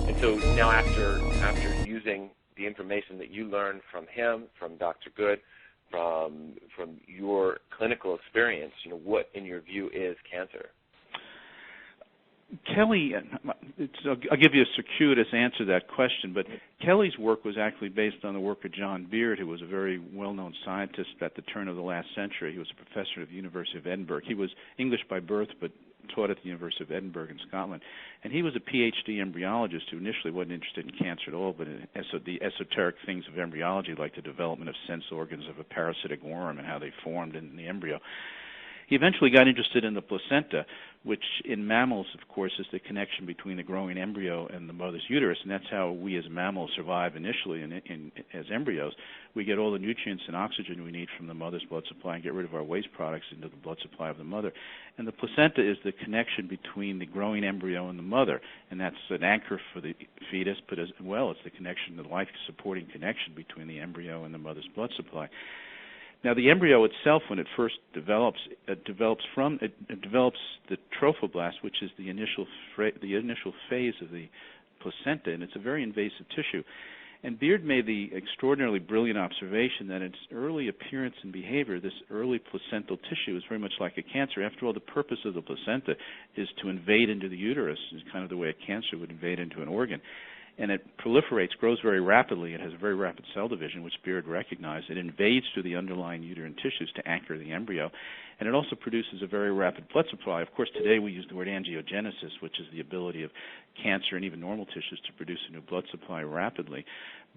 And so now after using the information that you learned from him, from Dr. Good, from your clinical experience, what in your view is cancer? Kelly, I'll give you a circuitous answer to that question, but Kelly's work was actually based on the work of John Beard, who was a very well-known scientist at the turn of the last century. He was a professor at the University of Edinburgh. He was English by birth, but taught at the University of Edinburgh in Scotland. And he was a PhD embryologist who initially wasn't interested in cancer at all, but in the esoteric things of embryology, like the development of sense organs of a parasitic worm and how they formed in the embryo. He eventually got interested in the placenta, which in mammals, of course, is the connection between the growing embryo and the mother's uterus, and that's how we as mammals survive initially as embryos. We get all the nutrients and oxygen we need from the mother's blood supply and get rid of our waste products into the blood supply of the mother. And the placenta is the connection between the growing embryo and the mother, and that's an anchor for the fetus, but as well it's the connection, the life-supporting connection between the embryo and the mother's blood supply. Now, the embryo itself, when it first develops, it develops the trophoblast, which is the initial phase of the placenta, and it's a very invasive tissue. And Beard made the extraordinarily brilliant observation that in its early appearance and behavior, this early placental tissue is very much like a cancer. After all, the purpose of the placenta is to invade into the uterus, is kind of the way a cancer would invade into an organ. And it proliferates, grows very rapidly. It has a very rapid cell division, which Beard recognized. It invades through the underlying uterine tissues to anchor the embryo. And it also produces a very rapid blood supply. Of course, today we use the word angiogenesis, which is the ability of cancer and even normal tissues to produce a new blood supply rapidly.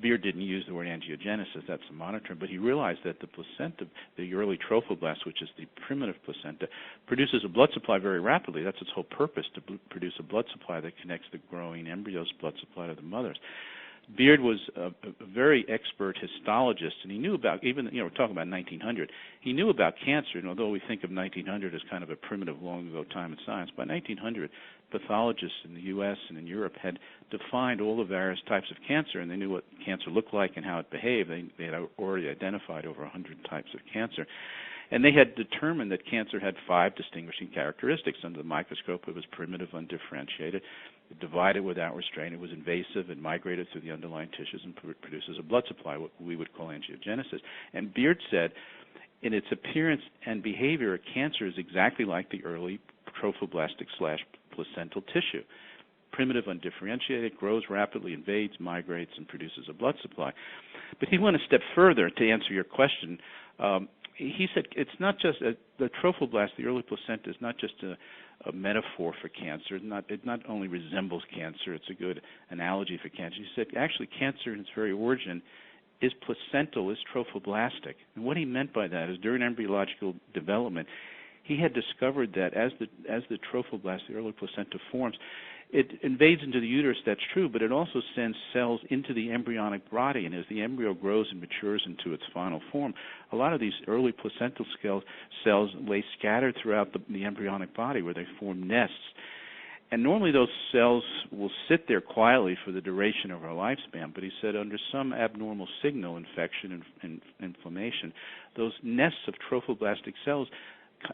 Beard didn't use the word angiogenesis, that's a monitor term, but he realized that the placenta, the early trophoblast, which is the primitive placenta, produces a blood supply very rapidly. That's its whole purpose, to produce a blood supply that connects the growing embryo's blood supply to the mother's. Beard was a very expert histologist, and he knew about, even, we're talking about 1900, he knew about cancer, and although we think of 1900 as kind of a primitive, long ago time in science, by 1900, pathologists in the U.S. and in Europe had defined all the various types of cancer, and they knew what cancer looked like and how it behaved. They had already identified over 100 types of cancer. And they had determined that cancer had 5 distinguishing characteristics. Under the microscope, it was primitive, undifferentiated. It divided without restraint. It was invasive. It migrated through the underlying tissues and produces a blood supply, what we would call angiogenesis. And Beard said, in its appearance and behavior, cancer is exactly like the early trophoblastic/placental tissue. Primitive, undifferentiated, grows rapidly, invades, migrates, and produces a blood supply. But he went a step further to answer your question. He said it's not just the trophoblast, the early placenta, is not just a metaphor for cancer. It not only resembles cancer, it's a good analogy for cancer. He said actually cancer in its very origin is placental, is trophoblastic. And what he meant by that is during embryological development, he had discovered that as the trophoblast, the early placenta, forms, it invades into the uterus, that's true, but it also sends cells into the embryonic body, and as the embryo grows and matures into its final form, a lot of these early placental cells lay scattered throughout the embryonic body where they form nests. And normally those cells will sit there quietly for the duration of our lifespan, but he said under some abnormal signal, infection and inflammation, those nests of trophoblastic cells,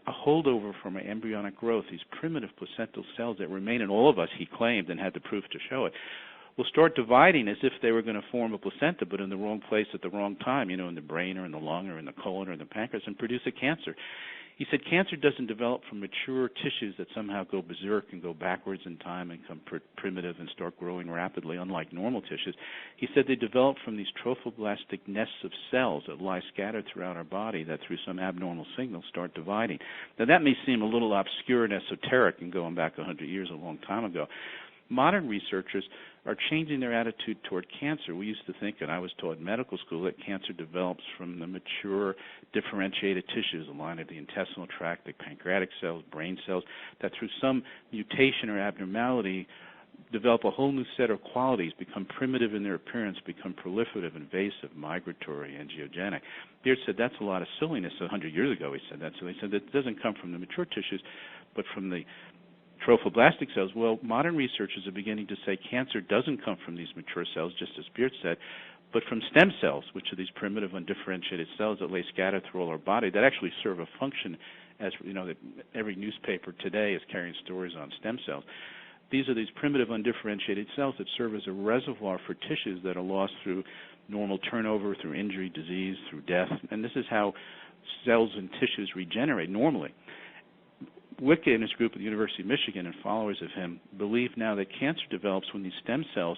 a holdover from an embryonic growth, these primitive placental cells that remain in all of us, he claimed, and had the proof to show it, will start dividing as if they were going to form a placenta, but in the wrong place at the wrong time, in the brain or in the lung or in the colon or in the pancreas, and produce a cancer. He said cancer doesn't develop from mature tissues that somehow go berserk and go backwards in time and become primitive and start growing rapidly, unlike normal tissues. He said they develop from these trophoblastic nests of cells that lie scattered throughout our body that through some abnormal signal start dividing. Now that may seem a little obscure and esoteric and going back 100 years, a long time ago. Modern researchers are changing their attitude toward cancer. We used to think, and I was taught in medical school, that cancer develops from the mature, differentiated tissues, the line of the intestinal tract, the pancreatic cells, brain cells, that through some mutation or abnormality develop a whole new set of qualities, become primitive in their appearance, become proliferative, invasive, migratory, angiogenic. Beard said that's a lot of silliness. 100 years ago he said that. So he said that doesn't come from the mature tissues, but from the trophoblastic cells. Well, modern researchers are beginning to say cancer doesn't come from these mature cells, just as Beard said, but from stem cells, which are these primitive, undifferentiated cells that lay scattered through all our body that actually serve a function as you know, that every newspaper today is carrying stories on stem cells. These are these primitive undifferentiated cells that serve as a reservoir for tissues that are lost through normal turnover, through injury, disease, through death, and this is how cells and tissues regenerate normally. Wicke and his group at the University of Michigan and followers of him believe now that cancer develops when these stem cells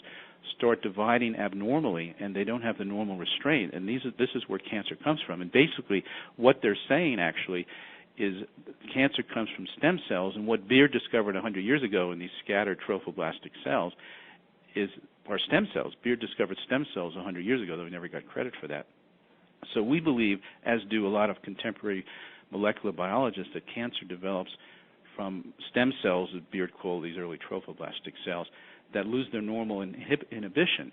start dividing abnormally and they don't have the normal restraint, and this is where cancer comes from. And basically what they're saying actually is cancer comes from stem cells, and what Beard discovered 100 years ago in these scattered trophoblastic cells are stem cells. Beard discovered stem cells 100 years ago, though he never got credit for that. So we believe, as do a lot of contemporary molecular biologists, that cancer develops from stem cells that Beard called these early trophoblastic cells that lose their normal inhibition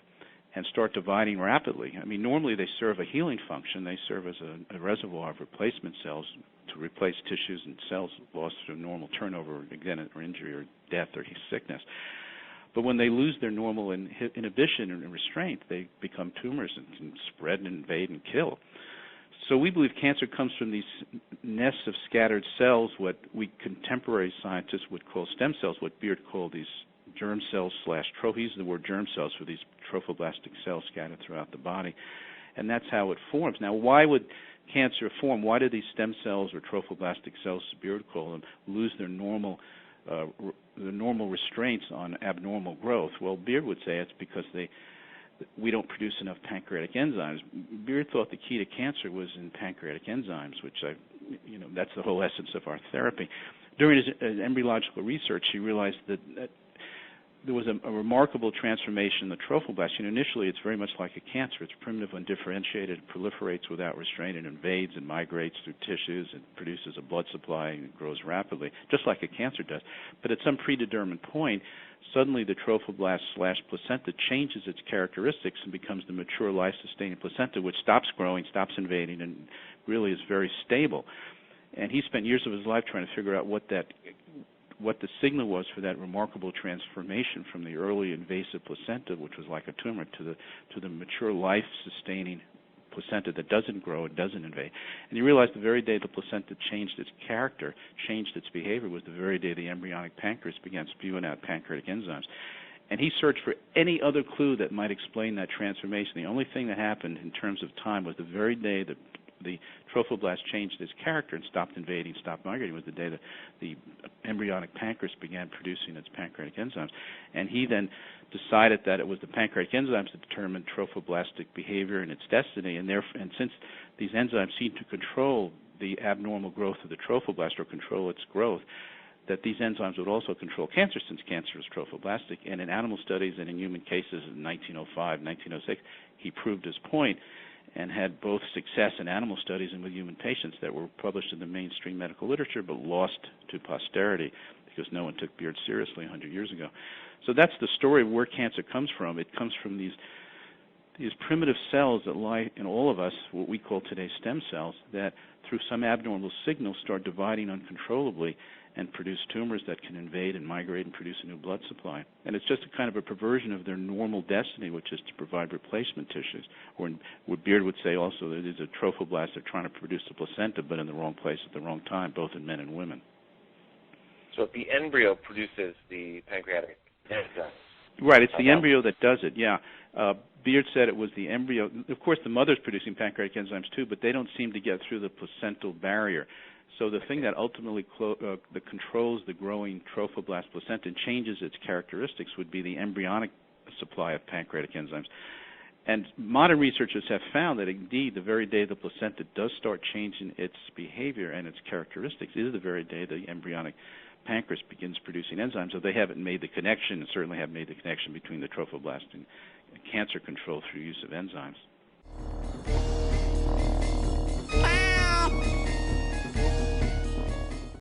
and start dividing rapidly. I mean, normally they serve a healing function. They serve as a reservoir of replacement cells to replace tissues and cells lost through normal turnover, again, or injury or death or sickness. But when they lose their normal inhibition and restraint, they become tumors and can spread and invade and kill. So we believe cancer comes from these nests of scattered cells, what we contemporary scientists would call stem cells, what Beard called these germ cells / he used the word germ cells for these trophoblastic cells scattered throughout the body. And that's how it forms. Now, why would cancer form? Why do these stem cells or trophoblastic cells, as Beard called them, lose their normal restraints on abnormal growth? Well, Beard would say it's because we don't produce enough pancreatic enzymes. Beard thought the key to cancer was in pancreatic enzymes, which that's the whole essence of our therapy. During his embryological research, he realized that there was a remarkable transformation in the trophoblast. Initially, it's very much like a cancer. It's primitive, undifferentiated, it proliferates without restraint, and invades and migrates through tissues, and produces a blood supply, and it grows rapidly, just like a cancer does. But at some predetermined point, suddenly the trophoblast / placenta changes its characteristics and becomes the mature, life-sustaining placenta, which stops growing, stops invading, and really is very stable. And he spent years of his life trying to figure out what the signal was for that remarkable transformation from the early invasive placenta, which was like a tumor, to the mature, life-sustaining placenta that doesn't grow and doesn't invade. And he realized the very day the placenta changed its character, changed its behavior, was the very day the embryonic pancreas began spewing out pancreatic enzymes. And he searched for any other clue that might explain that transformation. The only thing that happened in terms of time was the very day that the trophoblast changed its character and stopped invading, stopped migrating, was the day that the embryonic pancreas began producing its pancreatic enzymes. And he then decided that it was the pancreatic enzymes that determined trophoblastic behavior and its destiny, and since these enzymes seem to control the abnormal growth of the trophoblast or control its growth, that these enzymes would also control cancer, since cancer is trophoblastic. And in animal studies and in human cases in 1905, 1906, he proved his point and had both success in animal studies and with human patients that were published in the mainstream medical literature but lost to posterity because no one took Beard seriously 100 years ago. So that's the story of where cancer comes from. It comes from these primitive cells that lie in all of us, what we call today stem cells, that through some abnormal signal start dividing uncontrollably and produce tumors that can invade and migrate and produce a new blood supply. And it's just a kind of a perversion of their normal destiny, which is to provide replacement tissues. Or what Beard would say also, that it is a trophoblast they're trying to produce a placenta, but in the wrong place at the wrong time, both in men and women. So the embryo produces the pancreatic enzymes. Right, it's the embryo that does it, yeah. Beard said it was the embryo. Of course, the mother's producing pancreatic enzymes too, but they don't seem to get through the placental barrier. So the thing that ultimately that controls the growing trophoblast placenta and changes its characteristics would be the embryonic supply of pancreatic enzymes. And modern researchers have found that indeed the very day the placenta does start changing its behavior and its characteristics is the very day the embryonic pancreas begins producing enzymes. So they haven't made the connection, and certainly haven't made the connection between the trophoblast and cancer control through use of enzymes.